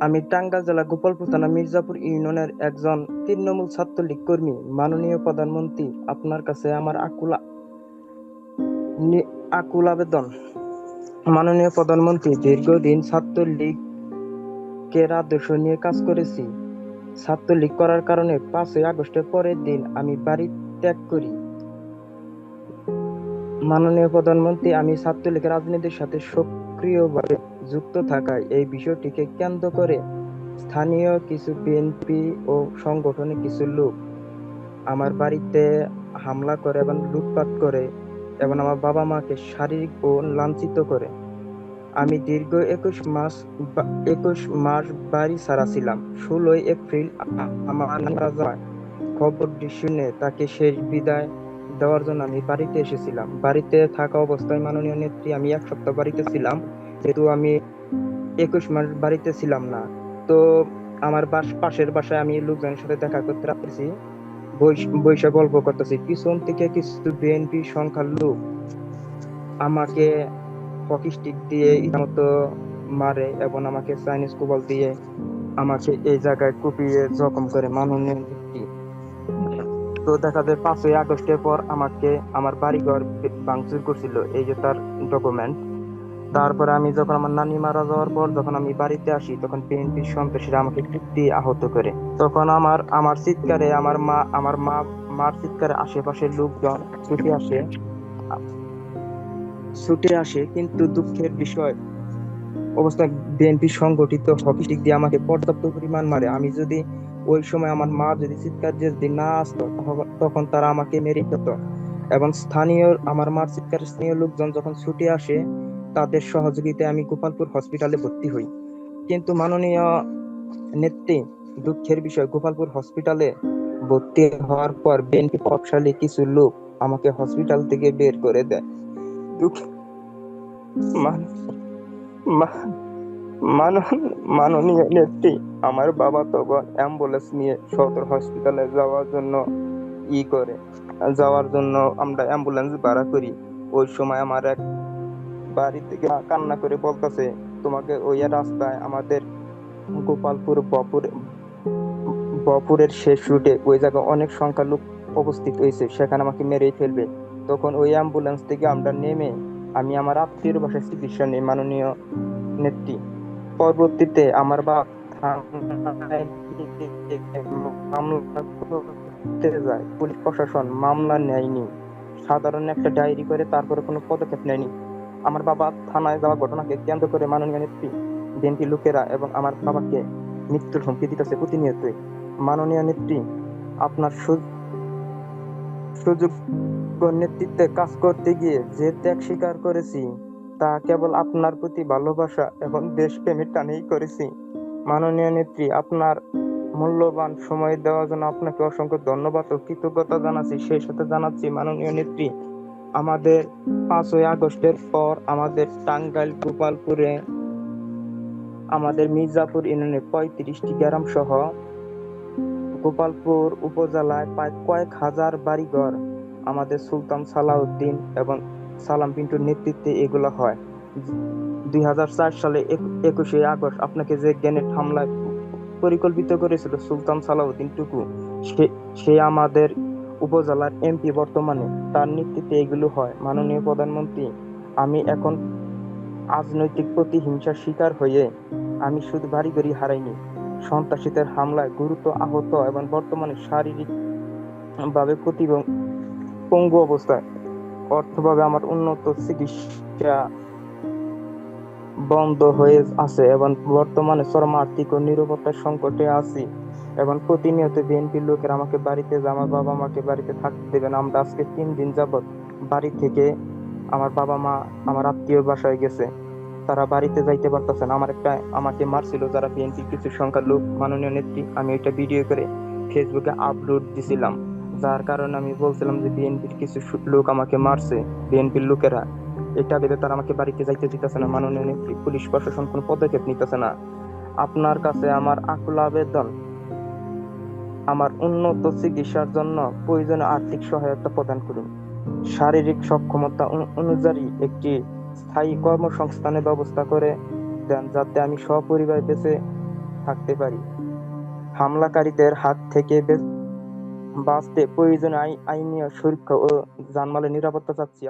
আমি টাঙ্গাইল জেলা গোপালপুর থানা মির্জাপুর ইউনিয়নের একজন তৃণমূল ছাত্রলীগ কর্মী। মাননীয় প্রধানমন্ত্রী, আপনার কাছে আমার আকুল আবেদন। মাননীয় প্রধানমন্ত্রী, দীর্ঘদিন ছাত্রলীগের আদর্শ নিয়ে কাজ করেছি। ছাত্রলীগ করার কারণে 5ই আগস্টের পরের দিন আমি বাড়ি ত্যাগ করি। মাননীয় প্রধানমন্ত্রী, আমি ছাত্রলীগের রাজনীতির সাথে সক্রিয়ভাবে যুক্ত থাকায় এই বিষয়টিকে কেন্দ্র করে স্থানীয় কিছু বিএনপি ও সংগঠনের কিছু লোক আমার বাড়িতে হামলা করে এবং লুটপাট করে এবং আমার বাবা মাকে শারীরিক ও লাঞ্ছিত করে। আমি দীর্ঘ 21 মাস বাড়ি ছাড়া ছিলাম। 16ই এপ্রিল আমার নানি মারা যায়। খবরটি শুনে তাকে শেষ বিদায় দেওয়ার জন্য আমি বাড়িতে এসেছিলাম। বাড়িতে থাকা অবস্থায় মাননীয় নেত্রী, আমি 1 সপ্তাহ বাড়িতে ছিলাম, যেহেতু আমি 21 মাস বাড়িতে ছিলাম না। তো আমার পাশের বাসায় আমি লোকজনের সাথে দেখা করতে রাখতেছি, বৈশা গল্প করতেছি। পিছন থেকে কিছু বিএনপি সংখ্যার লোক আমাকে হকি স্টিক দিয়ে ইচ্ছামতো মারে এবং আমাকে চাইনিজ কোবল দিয়ে আমাকে এই জায়গায় কুপিয়ে জখম করে। মাননীয় নেত্রী, তো দেখা যায় 5ই আগস্টের পর আমাকে আমার বাড়িঘর ভাঙচুর করছিল, এই যে তার ডকুমেন্ট। তারপরে আমি যখন আমার নানি মারা যাওয়ার পর যখন আমি বাড়িতে আসি, তখন বিএনপির সন্ত্রাসীরা আমাকে পিটিয়ে আহত করে। তখন আমার চিৎকারে মার চিৎকারে আশেপাশের লোকজন ছুটে আসে কিন্তু দুঃখের বিষয় অবস্থায় বিএনপি সংগঠিত হকি স্টিক দিয়ে আমাকে পর্যাপ্ত পরিমাণ মারে। আমি যদি ওই সময় আমার মা যদি চিৎকার যদি না আসতো, তখন তারা আমাকে মেরে ফেলত। এবং আমার মার চিৎকার স্থানীয় লোকজন যখন ছুটে আসে, তাদের সহযোগিতায় আমি গোপালপুর হসপিটালে ভর্তি হই। কিন্তু মাননীয় নেত্রী, দুঃখের বিষয়, গোপালপুর হসপিটালে ভর্তি হওয়ার পর বিএনপি প্রভাবশালী কিছু লোক আমাকে হসপিটাল থেকে বের করে দেয়। দুঃখ মান- মা- মাননীয় নেত্রী, আমার বাবা তখন অ্যাম্বুলেন্স নিয়ে সদর হসপিটালে যাওয়ার জন্য আমরা অ্যাম্বুলেন্স ভাড়া করি। ওই সময় আমার এক বাড়ি থেকে কান্না করে বলতেছে, তোমাকে ওই রাস্তায় আমাদের গোপালপুর বপুরের শেষ রুটে ওই জায়গায় অনেক সংখ্যালোক উপস্থিত হয়েছে, সেখানে আমাকে মেরেই ফেলবে। তখন ওই অ্যাম্বুলেন্স থেকে আমরা নেমে আমি আমার আত্মীয়র বাসায় চিকিৎসা নিই। মাননীয় নেত্রী, পরবর্তীতে আমার বাপ থানায় মামলা করতে যায়, পুলিশ প্রশাসন মামলা নেয়নি, সাধারণ একটা ডায়েরি করে তারপরে কোনো পদক্ষেপ নেয়নি। আমার বাবা থানায় যাওয়া ঘটনাকে কেন্দ্র করে মাননীয় নেত্রী, বিএনপি লোকেরা এবং আমার বাবাকে মৃত্যুর হুমকি দিতেছে প্রতিনিয়তই। মাননীয় নেত্রী, আপনার সুযোগ্য নেতৃত্বে কাজ করতে গিয়ে যে ত্যাগ স্বীকার করেছি, তা কেবল আপনার প্রতি ভালোবাসা এবং দেশপ্রেমের টানেই করেছি। মাননীয় নেত্রী, আপনার মূল্যবান সময় দেওয়ার জন্য আপনাকে অসংখ্য ধন্যবাদ ও কৃতজ্ঞতা জানাচ্ছি। সেই সাথে জানাচ্ছি মাননীয় নেত্রী, আমাদের 5ই আগস্টের পর আমাদের টাঙ্গাইল গোপালপুরে আমাদের মির্জাপুর ইউনিয়নে 35টি গ্রাম সহ গোপালপুর উপজেলায় প্রায় কয়েক হাজার বাড়িঘর আমাদের সুলতান সালাউদ্দিন এবং সালাম পিন্টুর নেতৃত্বে এগুলো হয়। 2004 সালে 21শে আগস্ট আপনাকে যে গ্রেনেড হামলায় পরিকল্পিত করেছিল সুলতান সালাউদ্দিন টুকু, সে আমাদের উপজেলার এমপি বর্তমানে, তার নেতৃত্বে এগুলো হয়। মাননীয় প্রধানমন্ত্রী, আমি এখন রাজনৈতিক প্রতিহিংসার শিকার হয়ে আমি শুধু বাড়িঘরই হারাইনি, সন্ত্রাসীদের হামলায় গুরুতর আহত এবং বর্তমানে শারীরিক ভাবে পঙ্গু অবস্থায়, অর্থভাবে আমার উন্নত চিকিৎসা বন্ধ হয়ে আছে এবং বর্তমানে চরম আর্থিক ও নিরাপত্তার সংকটে আছি। এবং প্রতিনিয়ত বিএনপির লোকেরা আমাকে বাড়িতে, আমার বাবা মাকে বাড়িতে থাকতে দেবে না। আমরা আজকে 3 দিন যাবত বাড়ি থেকে আমার বাবা মা আমার আত্মীয় বাসায় গেছে, তারা বাড়িতে যাইতে পারতেছে না। আমাকে মারছিল যারা বিএনপির কিছু সংখ্যার লোক। মাননীয় নেত্রী, আমি এটা ভিডিও করে ফেসবুকে আপলোড দিছিলাম, যার কারণে আমি বলছিলাম যে বিএনপির কিছু লোক আমাকে মারছে, বিএনপির লোকেরা। এটা ভেবে তারা আমাকে বাড়িতে যাইতে দিতেছে না। মাননীয় নেত্রী, পুলিশ প্রশাসন কোনো পদক্ষেপ নিতেছে না। আপনার কাছে আমার আকুল আবেদন, আমার উন্নত চিকিৎসার জন্য প্রয়োজনীয় আর্থিক সহায়তা প্রদান করুন। শারীরিক সক্ষমতা অনুযায়ী একটি স্থায়ী কর্মসংস্থানের ব্যবস্থা করে দেন, যাতে আমি সপরিবার বেঁচে থাকতে পারি। হামলাকারীদের হাত থেকে বাঁচতে প্রয়োজনীয় আইনি সুরক্ষা ও জানমালের নিরাপত্তা চাচ্ছি।